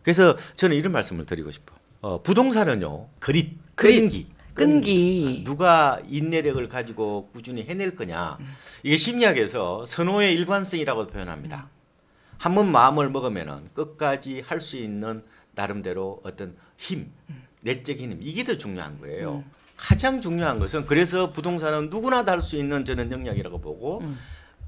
그래서 저는 이런 말씀을 드리고 싶어. 부동산은요, 끈기. 누가 인내력을 가지고 꾸준히 해낼 거냐. 이게 심리학에서 선호의 일관성이라고 표현합니다. 한번 마음을 먹으면은 끝까지 할 수 있는 나름대로 어떤 힘, 내적인 힘, 이게 더 중요한 거예요. 가장 중요한 것은 그래서 부동산은 누구나 다 할 수 있는 저는 영역이라고 보고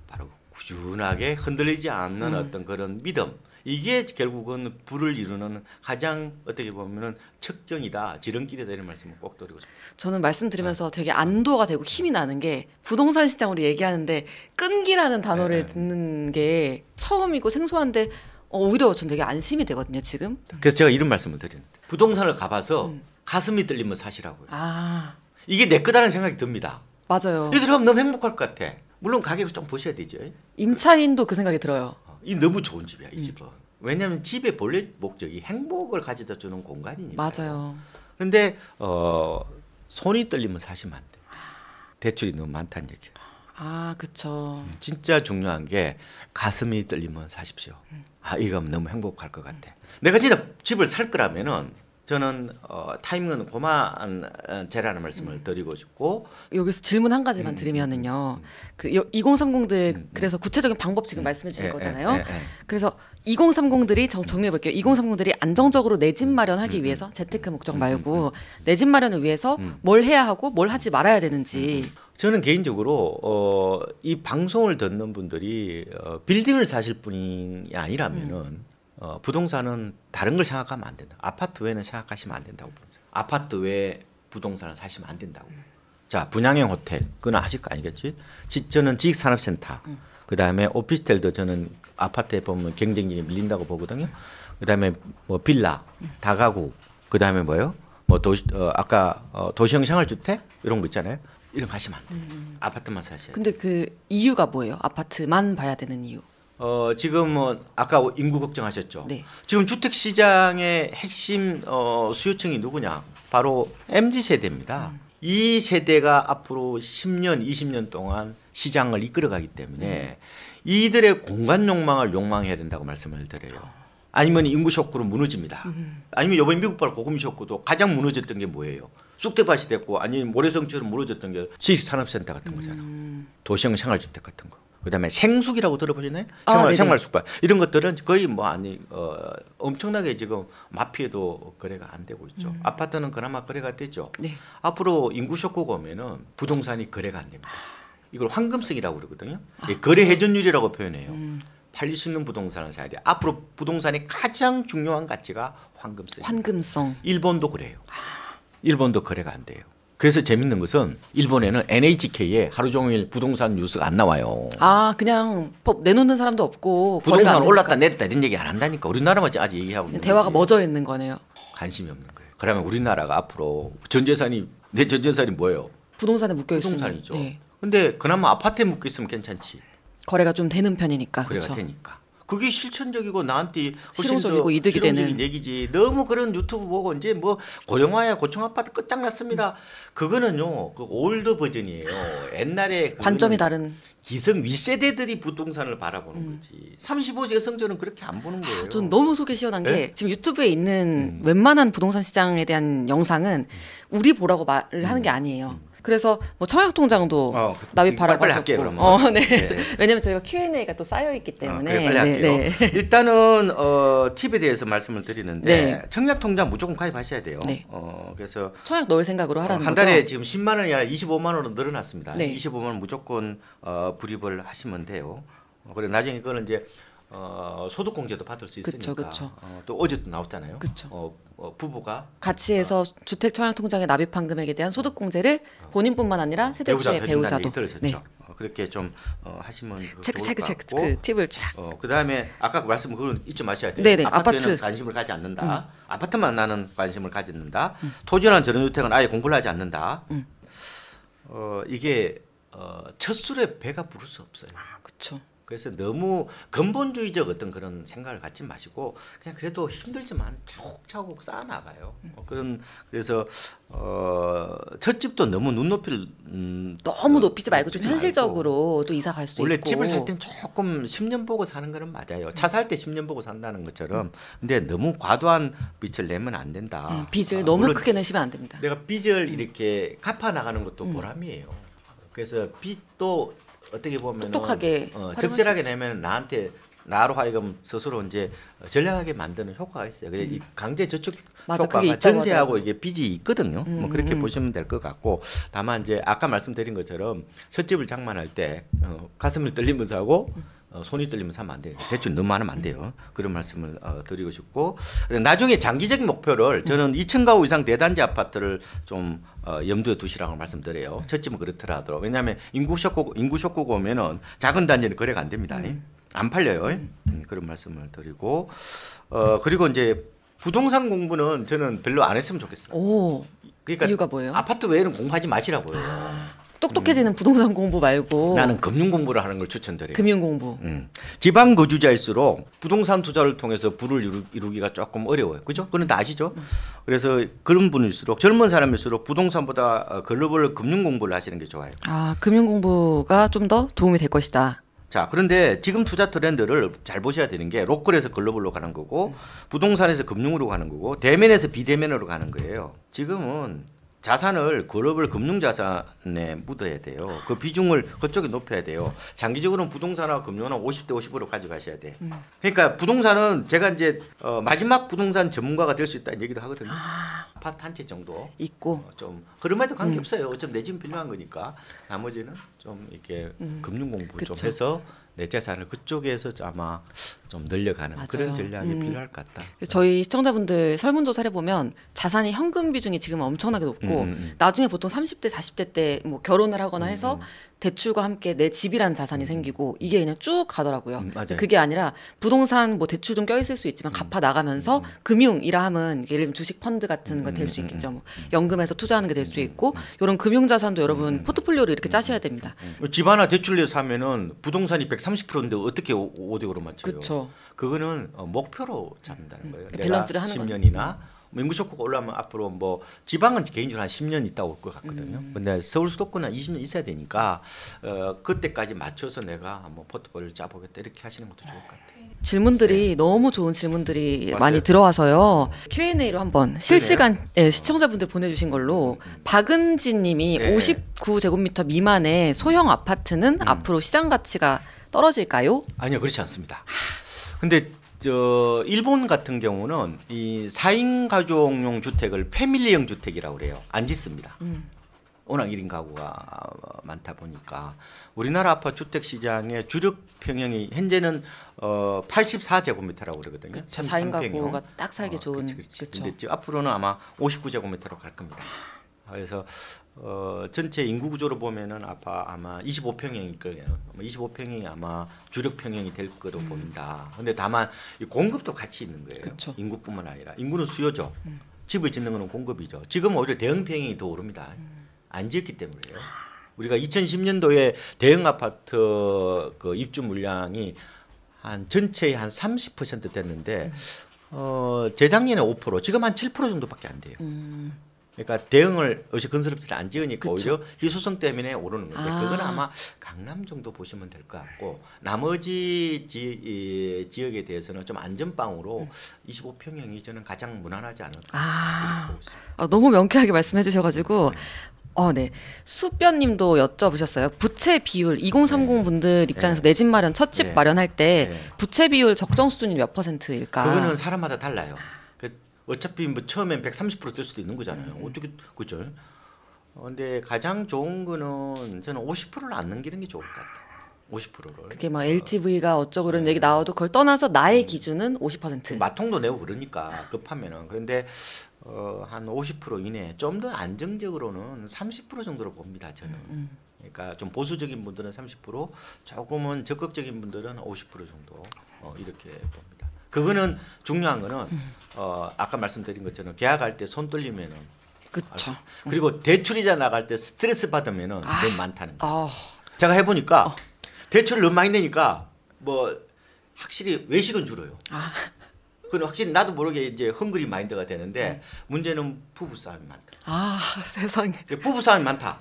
바로 꾸준하게 흔들리지 않는 어떤 그런 믿음. 이게 결국은 부를 이루는 가장 어떻게 보면은 척정이다, 지름길이다 이런 말씀을 꼭 드리고 싶어요. 저는 말씀드리면서 되게 안도가 되고 힘이 나는 게 부동산 시장으로 얘기하는데 끈기라는 단어를 듣는 게 처음이고 생소한데 오히려 전 되게 안심이 되거든요 지금. 그래서 제가 이런 말씀을 드리는데 부동산을 가봐서 가슴이 떨리면 사시라고요. 이게 내 거다라는 생각이 듭니다. 맞아요. 여기 들어가면 너무 행복할 것 같아. 물론 가격을 좀 보셔야 되죠. 임차인도 그 생각이 들어요. 이 너무 좋은 집이야 이 집은. 왜냐하면 집의 본래 목적이 행복을 가져다 주는 공간이니까. 맞아요. 근데 손이 떨리면 사시면 안 돼. 대출이 너무 많다는 얘기야. 그쵸. 진짜 중요한 게 가슴이 떨리면 사십시오. 이거 너무 행복할 것 같아. 내가 진짜 집을 살 거라면은 저는 타이밍은 고만제라는 말씀을 드리고 싶고 여기서 질문 한 가지만 드리면은요. 그 2030들 그래서 구체적인 방법 지금 말씀해 주실 거잖아요. 그래서 2030들이 정리해 볼게요. 2030들이 안정적으로 내 집 마련하기 위해서 재테크 목적 말고 내 집 마련을 위해서 뭘 해야 하고 뭘 하지 말아야 되는지. 저는 개인적으로 이 방송을 듣는 분들이 빌딩을 사실 뿐이 아니라면은 부동산은 다른 걸 생각하면 안 된다. 아파트 외에는 생각하시면 안 된다고 봅니다. 아파트 외에 부동산을 사시면 안 된다고. 자, 분양형 호텔 그건 하실 거 아니겠지? 저는 지식산업센터 그다음에 오피스텔도 저는 아파트에 보면 경쟁력이 밀린다고 보거든요. 그다음에 뭐 빌라, 다가구, 그다음에 뭐요? 뭐 아까 도시형 생활주택 이런 거 있잖아요. 이런 거 하시면 안 돼요. 아파트만 사셔야 돼요. 근데 그 이유가 뭐예요? 아파트만 봐야 되는 이유? 지금 뭐 아까 인구 걱정하셨죠. 네. 지금 주택 시장의 핵심 수요층이 누구냐? 바로 MZ 세대입니다. 이 세대가 앞으로 10년, 20년 동안 시장을 이끌어가기 때문에 이들의 공간 욕망을 욕망해야 된다고 말씀을 드려요. 아니면 인구 쇼크로 무너집니다. 아니면 이번 미국발 고금 쇼크도 가장 무너졌던 게 뭐예요? 쑥대밭이 됐고 아니면 모래성처럼 무너졌던 게 지식산업센터 같은 거잖아. 도시형 생활주택 같은 거. 그다음에 생숙이라고 들어보셨나요? 생활 숙박 이런 것들은 거의 엄청나게 지금 마피에도 거래가 안 되고 있죠. 아파트는 그나마 거래가 되죠. 네. 앞으로 인구 쇼크가 오면은 부동산이 거래가 안 됩니다. 이걸 황금성이라고 그러거든요. 거래 회전율이라고 표현해요. 팔릴 수 있는 부동산을 사야 돼요. 앞으로 부동산의 가장 중요한 가치가 황금성. 황금성. 일본도 그래요. 일본도 거래가 안 돼요. 그래서 재밌는 것은 일본에는 NHK에 하루 종일 부동산 뉴스가 안 나와요. 그냥 법 내놓는 사람도 없고 부동산 올랐다 내렸다 이런 얘기 안 한다니까. 우리나라만 아직 얘기하고 있는 대화가 거지. 멎어 있는 거네요. 관심이 없는 거예요. 그러면 우리나라가 앞으로 내 전 재산이 뭐예요? 부동산에 묶여 있으면. 부동산이죠. 네. 근데 그나마 아파트에 묶여 있으면 괜찮지. 거래가 좀 되는 편이니까. 거래가 그렇죠? 되니까. 그게 실천적이고 나한테 실용적이고 이득이 되는 얘기지. 너무 그런 유튜브 보고 이제 뭐 고령화야 고층 아파트 끝장났습니다. 그거는요. 그 올드 버전이에요. 옛날에 관점이 다른 기성 윗세대들이 부동산을 바라보는 거지. 35세 성전은 그렇게 안 보는 거예요. 전 너무 속이 시원한 게 지금 유튜브에 있는 웬만한 부동산 시장에 대한 영상은 우리 보라고 말을 하는 게 아니에요. 그래서 뭐 청약통장도 납입하라고 하셨고. 네. 왜냐면 저희가 Q&A가 또 쌓여 있기 때문에. 그래, 빨리 할게요. 네. 일단은 팁에 대해서 말씀을 드리는데 청약통장 무조건 가입하셔야 돼요. 그래서 청약 넣을 생각으로 하라는 한 거죠. 달에 지금 10만 원이 아니라 25만 원으로 늘어났습니다. 네. 25만 원 무조건 불입을 하시면 돼요. 그리고 나중에 그거는 이제 소득공제도 받을 수 있으니까. 그쵸. 또 어제도 나왔잖아요. 그쵸. 부부가 같이 해서 주택 청약통장에 납입한 금액에 대한 소득공제를 본인뿐만 아니라 세대주의 배우자도. 네. 그렇게 좀 하시면 체크 좋을 것 같고. 그 팁을 쫙. 그다음에 아까 말씀 그건 잊지 마셔야 돼요. 네네. 아파트에는 아파트. 관심을 가지 않는다. 아파트만 나는 관심을 가진다. 토지나 전원주택은 아예 공부를 하지 않는다. 이게 첫 술에 배가 부를 수 없어요. 그렇죠. 그래서 너무 근본주의적 어떤 그런 생각을 갖지 마시고 그냥 그래도 힘들지만 차곡차곡 쌓아 나가요. 그래서 첫 집도 너무 눈높이를 너무 높이지 말고 좀 현실적으로 또 이사 갈 수도 원래 있고. 집을 살 땐 조금 10년 보고 사는 거는 맞아요. 차 살 때 10년 보고 산다는 것처럼. 근데 너무 과도한 빚을 내면 안 된다. 빚을 너무 크게 내시면 안 됩니다. 내가 빚을 이렇게 갚아 나가는 것도 보람이에요. 그래서 빚도 어떻게 보면 똑똑하게 적절하게 내면 나로 하여금 스스로 이제 전략하게 만드는 효과가 있어요. 이 강제 저축 효과가 전세하고 이게 빚이 있거든요. 뭐 그렇게 보시면 될 것 같고, 다만 이제 아까 말씀드린 것처럼 첫 집을 장만할 때 가슴을 떨리면서 하고 손이 떨리면서 하면 안 돼요. 대출 너무 많으면 안 돼요. 그런 말씀을 드리고 싶고, 나중에 장기적인 목표를 저는 2층 가구 이상 대단지 아파트를 좀 염두에 두시라고 말씀드려요. 첫 집은 그렇더라 하더라도. 왜냐하면 인구 쇼크가 오면은 작은 단지는 거래가 안 됩니다. 안 팔려요. 그런 말씀을 드리고, 그리고 이제 부동산 공부는 저는 별로 안 했으면 좋겠어요. 오, 그러니까 이유가 뭐예요? 아파트 외에는 공부하지 마시라고요. 똑똑해지는 부동산 공부 말고 나는 금융 공부를 하는 걸 추천드려요. 금융 공부. 지방 거주자일수록 부동산 투자를 통해서 부를 이루기가 조금 어려워요. 그죠? 그건 다 아시죠? 그래서 그런 분일수록 젊은 사람일수록 부동산보다 글로벌 금융 공부를 하시는 게 좋아요. 아, 금융 공부가 좀 더 도움이 될 것이다. 자, 그런데 지금 투자 트렌드를 잘 보셔야 되는 게 로컬에서 글로벌로 가는 거고 부동산에서 금융으로 가는 거고 대면에서 비대면으로 가는 거예요. 지금은 자산을 글로벌 금융자산에 묻어야 돼요. 그 비중을 그쪽에 높여야 돼요. 장기적으로는 부동산하고 금융은 50대 50으로 가져가셔야 돼. 그러니까 부동산은 제가 이제 마지막 부동산 전문가가 될 수 있다는 얘기도 하거든요. 아파트 한 채 정도 있고 좀 흐름에도 관계 없어요. 어차피 내 집은 필요한 거니까 나머지는 좀 이렇게 금융 공부 좀 해서 내 재산을 그쪽에서 아마 좀 늘려가는 맞아요. 그런 전략이 필요할 것 같다. 저희 시청자분들 설문조사를 해보면 자산이 현금 비중이 지금 엄청나게 높고 나중에 보통 30대 40대 때 뭐 결혼을 하거나 해서 대출과 함께 내 집이라는 자산이 생기고 이게 그냥 쭉 가더라고요. 그게 아니라 부동산 뭐 대출 좀 껴있을 수 있지만 갚아 나가면서 금융이라 하면 예를 들면 주식 펀드 같은 거 될 수 있겠죠. 뭐 연금에서 투자하는 게 될 수 있고 이런 금융 자산도 여러분 포트폴리오를 이렇게 짜셔야 됩니다. 집 하나 대출 내서 사면은 부동산이 130%인데 어떻게 5대5로 맞춰요? 그렇죠. 그거는 목표로 잡는다는 거예요. 밸런스를 하는 10년이나 인구 쇼크가 올라오면 앞으로 뭐 지방은 개인적으로 한 10년 있다고 올 것 같거든요. 근데 서울 수도권은 20년 있어야 되니까 그때까지 맞춰서 내가 한번 포트폴리오를 짜보겠다 이렇게 하시는 것도 좋을 것 같아요. 질문들이 너무 좋은 질문들이 맞아요. 많이 들어와서요. Q&A로 한번 실시간 시청자분들 보내주신 걸로 박은지님이 59제곱미터 미만의 소형 아파트는 앞으로 시장 가치가 떨어질까요? 아니요, 그렇지 않습니다. 근데 일본 같은 경우는 이 4인 가족용 주택을 패밀리형 주택이라고 그래요. 안 짓습니다. 워낙 1인 가구가 많다 보니까 우리나라 아파트 주택 시장의 주력 평형이 현재는 84제곱미터라고 그러거든요. 그쵸, 4인 가구가 딱 살기 좋은. 그렇지. 근데 앞으로는 아마 59제곱미터로 갈 겁니다. 그래서 전체 인구 구조로 보면은 아마 25평형일 거예요. 25평형이 아마 주력 평형이 될 거로 보인다. 근데 다만 이 공급도 같이 있는 거예요. 그쵸. 인구뿐만 아니라 인구는 수요죠. 집을 짓는 거는 공급이죠. 지금 오히려 대형 평형이 더 오릅니다. 안 지었기 때문에요. 우리가 2010년도에 대형 아파트 그 입주 물량이 한 전체의 한 30% 됐는데 재작년에 5%, 지금 한 7% 정도밖에 안 돼요. 그러니까 대응을 어시 건설업체를 안 지으니까 그쵸. 오히려 희소성 때문에 오르는 건데 그건 아마 강남 정도 보시면 될 것 같고 나머지 지역에 대해서는 좀 안전빵으로 25평형이 저는 가장 무난하지 않을까 이렇게 보고 있습니다. 너무 명쾌하게 말씀해 주셔가지고 네. 수변님도 여쭤보셨어요. 부채 비율 2030 분들 입장에서 내 집 마련, 첫 집 마련할 때 부채 비율 적정 수준이 몇 %일까? 그거는 사람마다 달라요. 어차피 뭐 처음엔 130%될 수도 있는 거잖아요. 어떻게 그죠? 근데 가장 좋은 거는 저는 50%를 안 넘기는 게 좋을 것 같아요. 50%를. 그게 막 LTV가 어쩌고 그런 얘기 나와도 그걸 떠나서 나의 기준은 50%. 마통도 내고 그러니까 급하면은. 그런데 한 50% 이내 좀 더 안정적으로는 30% 정도로 봅니다. 저는. 그러니까 좀 보수적인 분들은 30%, 조금은 적극적인 분들은 50% 정도 이렇게 봅니다. 그거는 중요한 거는 아까 말씀드린 것처럼 계약할 때 손 떨리면은 그렇죠. 그리고 대출이자 나갈 때 스트레스 받으면은 너무 많다는 거. 아, 제가 해보니까 대출을 너무 많이 내니까 뭐 확실히 외식은 줄어요. 아, 그건 확실히 나도 모르게 이제 헝그리 마인드가 되는데 문제는 부부 싸움이 많다. 아 세상에. 부부 싸움이 많다.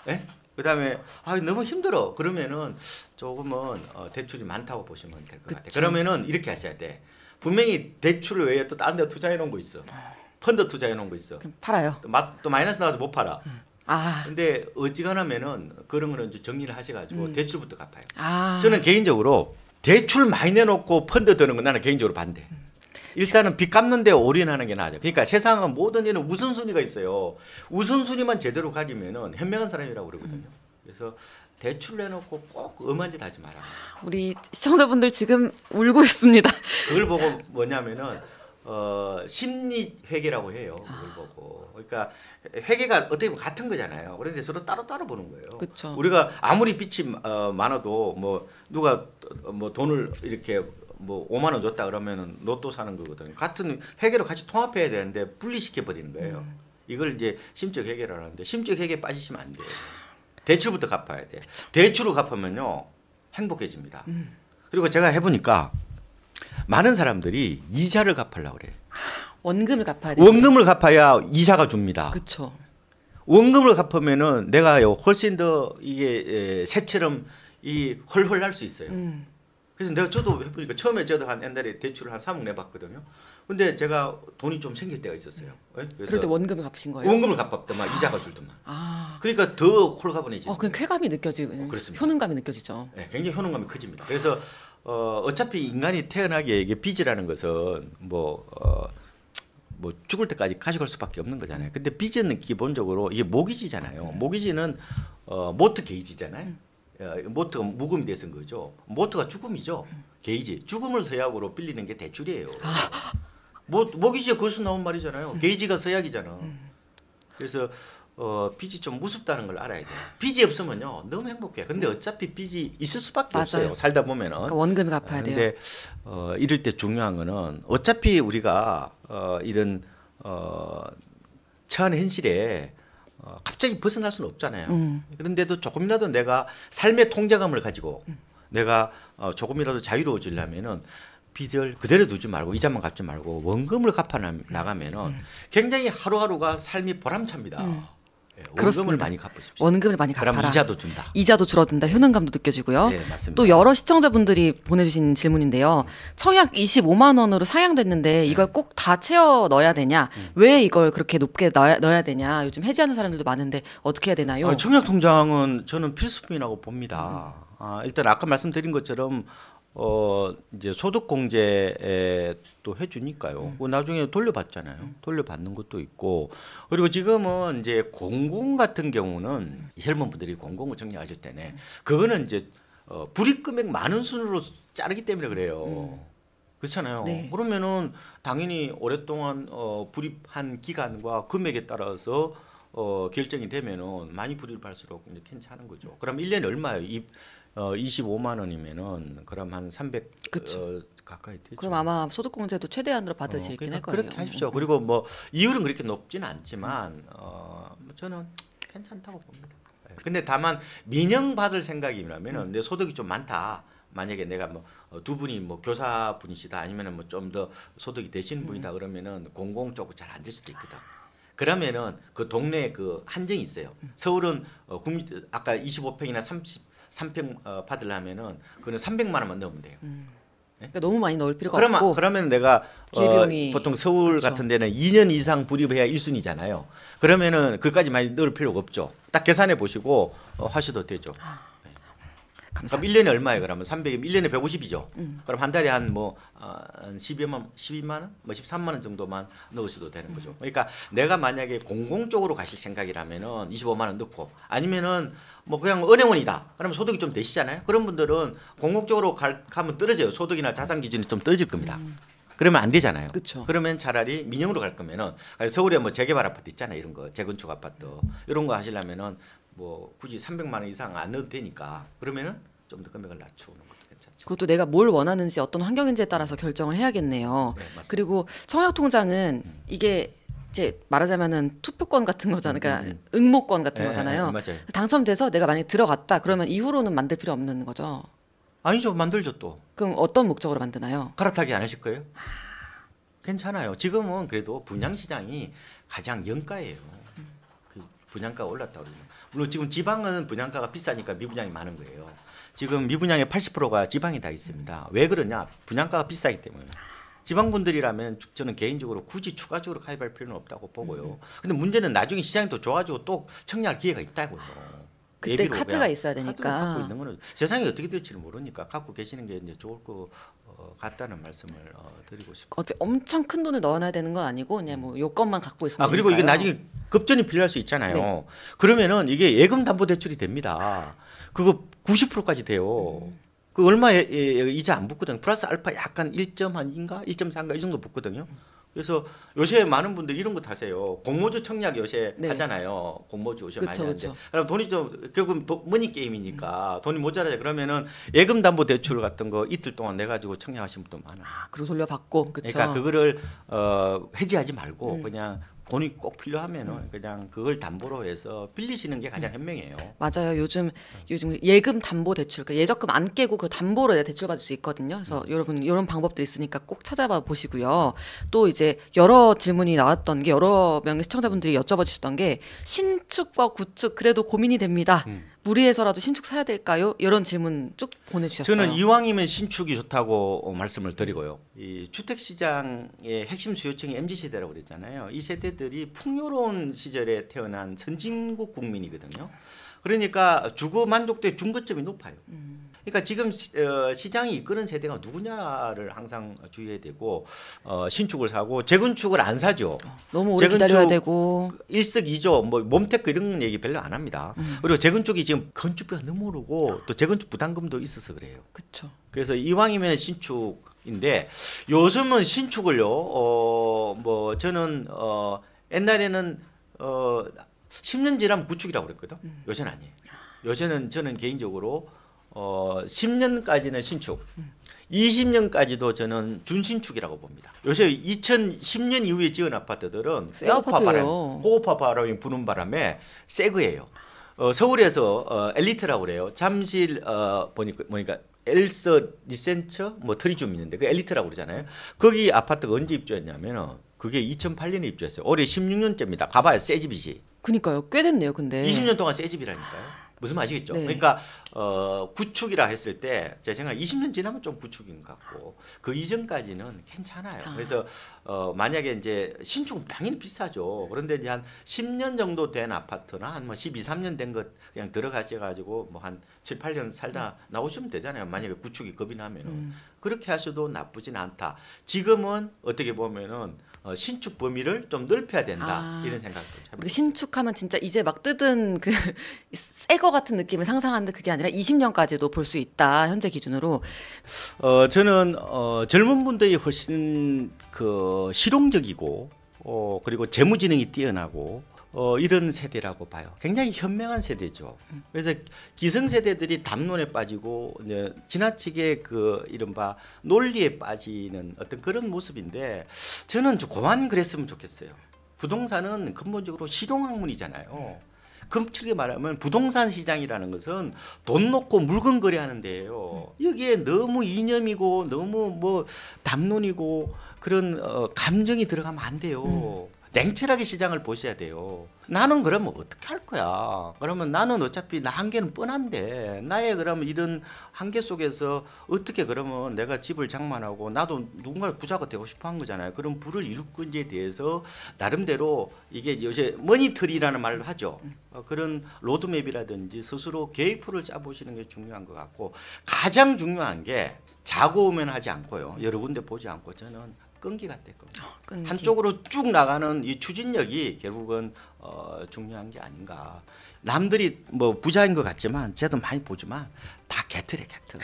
예? 그다음에 너무 힘들어. 그러면은 조금은 대출이 많다고 보시면 될 것 같아요. 그러면은 이렇게 하셔야 돼. 분명히 대출 외에 또 다른 데 투자해 놓은 거 있어. 펀드 투자해 놓은 거 있어. 그럼 팔아요. 또 마이너스 나와서 못 팔아. 아, 근데 어지간하면은 그런 거는 이제 정리를 하셔가지고 대출부터 갚아요. 아, 저는 개인적으로 대출 많이 내놓고 펀드 드는 건 나는 개인적으로 반대. 일단은 빚 갚는 데 올인하는 게 나아요. 그러니까 세상은 모든 일은 우선순위가 있어요. 우선순위만 제대로 가리면은 현명한 사람이라고 그러거든요. 그래서 대출 내놓고 꼭 엄한 짓 하지 마라. 우리 시청자분들 지금 울고 있습니다. 그걸 보고 뭐냐면은 심리 회계라고 해요. 그걸 보고. 그러니까 회계가 어떻게 보면 같은 거잖아요. 그런데 서로 따로 보는 거예요. 그쵸. 우리가 아무리 빚이 많아도 뭐 누가 뭐 돈을 이렇게 뭐 5만 원 줬다 그러면은 로또 사는 거거든요. 같은 회계로 같이 통합해야 되는데 분리시켜 버리는 거예요. 이걸 이제 심적 회계라고 하는데 심적 회계 빠지시면 안 돼요. 대출부터 갚아야 돼. 대출을 갚으면요 행복해집니다. 그리고 제가 해보니까 많은 사람들이 이자를 갚으려고 그래요. 원금을 갚아야 돼요. 원금을 갚아야 이자가 줍니다. 그렇죠. 원금을 갚으면은 내가요 훨씬 더 이게 새처럼 이 헐헐 날 수 있어요. 그래서 저도 해보니까 처음에 저도 한 옛날에 대출을 한 3억 내봤거든요. 근데 제가 돈이 좀 생길 때가 있었어요. 그래서 그럴 때 원금을 갚으신 거예요? 원금을 갚았더만 이자가 줄더만. 아, 그러니까 더 홀가분해지. 그냥 쾌감이 느껴지고 그렇습니다. 효능감이 느껴지죠. 네, 굉장히 효능감이 커집니다. 그래서 어차피 인간이 태어나기에 이게 빚이라는 것은 뭐 죽을 때까지 가져갈 수밖에 없는 거잖아요. 근데 빚은 기본적으로 이게 모기지잖아요. 모기지는 모트 게이지잖아요. 모트가 묵음이 돼서 거죠. 모트가 죽음이죠. 게이지. 죽음을 서약으로 빌리는 게 대출이에요. 모기지가 거기서 나온 말이잖아요. 게이지가 서약이잖아. 그래서 빚이 좀 무섭다는 걸 알아야 돼요. 빚이 없으면요 너무 행복해요. 근데 어차피 빚이 있을 수밖에 맞아요. 없어요. 살다 보면은. 그러니까 원금을 갚아야 돼요. 근데 이럴 때 중요한 거는 어차피 우리가 이런 처한 현실에 갑자기 벗어날 수는 없잖아요. 그런데도 조금이라도 내가 삶의 통제감을 가지고 내가 조금이라도 자유로워지려면은 빚을 그대로 두지 말고 이자만 갚지 말고 원금을 갚아 나가면은 굉장히 하루하루가 삶이 보람찹니다. 예, 원금을 그렇습니다. 많이 갚으십시오. 원금을 많이 갚아라. 그럼 이자도 준다. 이자도 줄어든다. 효능감도 느껴지고요. 네, 맞습니다. 또 여러 시청자분들이 보내주신 질문인데요. 청약 25만 원으로 상향됐는데 이걸 꼭 다 채워 넣어야 되냐? 왜 이걸 그렇게 높게 넣어야 되냐? 요즘 해지하는 사람들도 많은데 어떻게 해야 되나요? 청약 통장은 저는 필수품이라고 봅니다. 일단 아까 말씀드린 것처럼 이제 소득 공제 또 해주니까요. 나중에 돌려받잖아요. 돌려받는 것도 있고 그리고 지금은 이제 공공 같은 경우는 혈원분들이 공공을 정리하실 때는 그거는 이제 불이익 금액 많은 순으로 자르기 때문에 그래요. 그렇잖아요. 네. 그러면은 당연히 오랫동안 불입한 기간과 금액에 따라서 결정이 되면은 많이 불이익을 할수록 이제 괜찮은 거죠. 그럼 1년에 얼마예요? 25만 원이면은 그럼 한 300 가까이 되죠. 그럼 아마 소득공제도 최대한으로 받을 수 있긴 할 거예요. 그렇게 하십시오. 그리고 뭐 이율은 그렇게 높지는 않지만 저는 괜찮다고 봅니다. 근데 다만 민영받을 생각이라면은 내 소득이 좀 많다. 만약에 내가 뭐 두 분이 뭐 교사 분이시다 아니면은 뭐 좀 더 소득이 되시는 분이다 그러면은 공공 쪽은 잘 안 될 수도 있거든. 그러면은 그 동네에 그 한정이 있어요. 서울은 아까 25평이나 33평 받으려면은 그는 300만 원만 넣으면 돼요. 그러니까 너무 많이 넣을 필요가 없고. 그러면 내가 기회비용이 보통 서울 그쵸. 같은 데는 2년 이상 불입해야 1순위잖아요. 그러면은 그까지 많이 넣을 필요가 없죠. 딱 계산해 보시고 하셔도 되죠. 그럼 1년에 얼마예요? 그러면 300이면 1년에 150이죠. 그럼 한 달에 한 뭐 12만 원, 뭐 13만 원 정도만 넣으셔도 되는 거죠. 그러니까 내가 만약에 공공 쪽으로 가실 생각이라면은 25만 원 넣고 아니면은 뭐 그냥 은행원이다. 그러면 소득이 좀 되시잖아요. 그런 분들은 공공 쪽으로 가면 떨어져요. 소득이나 자산 기준이 좀 떨어질 겁니다. 그러면 안 되잖아요. 그쵸. 그러면 차라리 민영으로 갈 거면은 서울에 뭐 재개발 아파트 있잖아요. 이런 거 재건축 아파트 이런 거 하시려면은 뭐 굳이 300만 원 이상 안 넣어도 되니까 그러면은 좀 더 금액을 낮추는 것도 괜찮죠. 그것도 내가 뭘 원하는지 어떤 환경인지에 따라서 결정을 해야겠네요. 네, 맞습니다. 그리고 청약통장은 이게 이제 말하자면은 투표권 같은 거잖아요. 그러니까 응모권 같은 거잖아요. 맞아요. 당첨돼서 내가 만약에 들어갔다 그러면 이후로는 만들 필요 없는 거죠. 아니죠. 만들죠 또. 그럼 어떤 목적으로 만드나요? 갈아타기 안 하실 거예요? 괜찮아요. 지금은 그래도 분양시장이 가장 영가예요. 그 분양가가 올랐다고 그러면. 물론 지금 지방은 분양가가 비싸니까 미분양이 많은 거예요. 지금 미분양의 80%가 지방에 다 있습니다. 왜 그러냐? 분양가가 비싸기 때문에. 지방분들이라면 저는 개인적으로 굳이 추가적으로 가입할 필요는 없다고 보고요. 근데 문제는 나중에 시장이 더 좋아지고 또 청약할 기회가 있다고요. 그때 카드가 있어야 되니까. 카드를 갖고 있는 거는 세상이 어떻게 될지는 모르니까 갖고 계시는 게 이제 좋을 것 같다는 말씀을 드리고 싶고. 어떻게 엄청 큰 돈을 넣어놔야 되는 건 아니고 그냥 뭐 요건만 갖고 있으면 그리고 이게 되니까요. 나중에 급전이 필요할 수 있잖아요. 네. 그러면은 이게 예금담보대출이 됩니다. 그거 90%까지 돼요. 그 얼마 이자 안 붙거든요. 플러스 알파 약간 1.1인가 1.4인가 이 정도 붙거든요. 그래서 요새 많은 분들이 이런 거 타세요. 공모주 청약 요새 네. 하잖아요. 공모주 요새 많이 그쵸, 하는데. 그쵸. 그럼 돈이 좀 결국 머니 게임이니까 돈이 모자라죠. 그러면은 예금담보대출 같은 거 이틀 동안 내 가지고 청약하신 분도 많아요. 그리고 돌려받고 그쵸. 그러니까 그거를 해지하지 말고 그냥 돈이 꼭 필요하면은 그냥 그걸 담보로 해서 빌리시는 게 가장 현명해요. 맞아요. 요즘 예금 담보 대출, 그러니까 예적금 안 깨고 그 담보로 내가 대출 받을 수 있거든요. 그래서 여러분 이런 방법도 있으니까 꼭 찾아봐 보시고요. 또 이제 여러 질문이 나왔던 게 여러 명의 시청자분들이 여쭤봐 주셨던 게 신축과 구축 그래도 고민이 됩니다. 무리해서라도 신축 사야 될까요? 이런 질문 쭉 보내주셨어요. 저는 이왕이면 신축이 좋다고 말씀을 드리고요. 이 주택 시장의 핵심 수요층이 MZ 세대라고 그랬잖아요. 이 세대들이 풍요로운 시절에 태어난 선진국 국민이거든요. 그러니까 주거 만족도의 중거점이 높아요. 그러니까 지금 시장이 이끄는 세대가 누구냐를 항상 주의해야 되고 신축을 사고 재건축을 안 사죠. 너무 오래 기다려야 되고 일석이조 뭐 몸테크 이런 얘기 별로 안 합니다. 그리고 재건축이 지금 건축비가 너무 오르고 또 재건축 부담금도 있어서 그래요. 그렇죠. 그래서 이왕이면 신축인데 요즘은 신축을요. 뭐 저는 옛날에는 10년 지나면 구축이라고 그랬거든. 요새는 아니에요. 요새는 저는 개인적으로 10년까지는 신축, 20년까지도 저는 준신축이라고 봅니다. 요새 2010년 이후에 지은 아파트들은 새 아파트예요. 고급화 바람이 부는 바람에 새 거예요. 서울에서 엘리트라고 그래요. 잠실 보니까 엘서 리센처 뭐 트리움 있는데 그 엘리트라고 그러잖아요. 거기 아파트가 언제 입주했냐면은 그게 2008년에 입주했어요. 올해 16년째입니다. 가봐요, 새 집이지. 그니까요. 꽤 됐네요. 근데 20년 동안 새 집이라니까요. 무슨 말이겠죠? 네. 그러니까 구축이라 했을 때 제 생각 20년 지나면 좀 구축인 것 같고 그 이전까지는 괜찮아요. 그래서 만약에 이제 신축은 당연히 비싸죠. 그런데 이제 한 10년 정도 된 아파트나 한 뭐 12, 13년 된 것 그냥 들어가셔가지고 뭐 한 7, 8년 살다 나오시면 되잖아요. 만약에 구축이 겁이 나면은 그렇게 하셔도 나쁘진 않다. 지금은 어떻게 보면은 신축 범위를 좀 넓혀야 된다 이런 생각도 참. 우리 신축하면 진짜 이제 막 뜯은 그 새 거 같은 느낌을 상상하는데 그게 아니라 20년까지도 볼 수 있다 현재 기준으로. 저는 젊은 분들이 훨씬 그 실용적이고 그리고 재무지능이 뛰어나고 이런 세대라고 봐요. 굉장히 현명한 세대죠. 그래서 기성세대들이 담론에 빠지고 이제 지나치게 그 이른바 논리에 빠지는 어떤 그런 모습인데 저는 좀 그만 그랬으면 좋겠어요. 부동산은 근본적으로 실용학문이잖아요. 금칠게 말하면 부동산 시장이라는 것은 돈 놓고 물건 거래하는 데예요. 여기에 너무 이념이고 너무 뭐 담론이고 그런 감정이 들어가면 안 돼요. 냉철하게 시장을 보셔야 돼요. 나는 그러면 어떻게 할 거야? 그러면 나는 어차피 나 한계는 뻔한데 나의 그러면 이런 한계 속에서 어떻게 그러면 내가 집을 장만하고 나도 누군가 부자가 되고 싶어 한 거잖아요. 그럼 부를 이룰 건지에 대해서 나름대로 이게 요새 머니터리라는 말을 하죠. 그런 로드맵이라든지 스스로 계획표를 짜보시는 게 중요한 것 같고 가장 중요한 게 자고 오면 하지 않고요. 여러 군데 보지 않고 저는 끈기가 될 겁니다. 끈기. 한쪽으로 쭉 나가는 이 추진력이 결국은 중요한 게 아닌가. 남들이 뭐 부자인 것 같지만 저도 많이 보지만 다 개털이에요, 개털.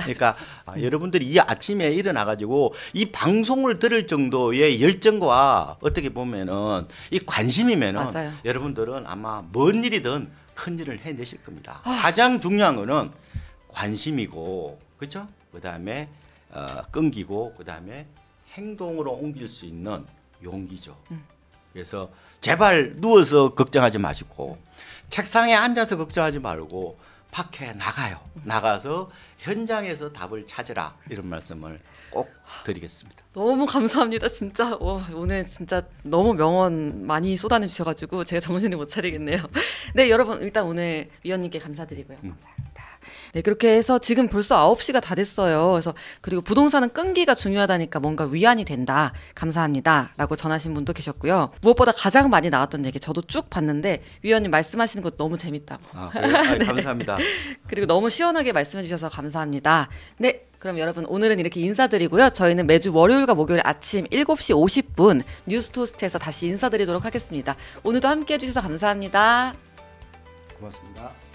그러니까 여러분들이 이 아침에 일어나가지고 이 방송을 들을 정도의 열정과 어떻게 보면은 이 관심이면은 맞아요. 여러분들은 아마 뭔 일이든 큰 일을 해내실 겁니다. 가장 중요한 거는 관심이고, 그렇죠? 그다음에 끈기고, 그다음에 행동으로 옮길 수 있는 용기죠. 그래서 제발 누워서 걱정하지 마시고 책상에 앉아서 걱정하지 말고 밖에 나가서 현장에서 답을 찾으라 이런 말씀을 꼭 드리겠습니다. 너무 감사합니다. 진짜 오늘 진짜 너무 명언 많이 쏟아내 주셔가지고 제가 정신을 못 차리겠네요. 네 여러분 일단 오늘 위원님께 감사드리고요. 감사합니다. 네 그렇게 해서 지금 벌써 9시가 다 됐어요. 그래서 그리고 부동산은 끈기가 중요하다니까 뭔가 위안이 된다. 감사합니다. 라고 전하신 분도 계셨고요. 무엇보다 가장 많이 나왔던 얘기 저도 쭉 봤는데 위원님 말씀하시는 것 너무 재밌다. 네. 감사합니다. 그리고 너무 시원하게 말씀해 주셔서 감사합니다. 네. 그럼 여러분 오늘은 이렇게 인사드리고요. 저희는 매주 월요일과 목요일 아침 7시 50분 뉴스토스트에서 다시 인사드리도록 하겠습니다. 오늘도 함께해 주셔서 감사합니다. 고맙습니다.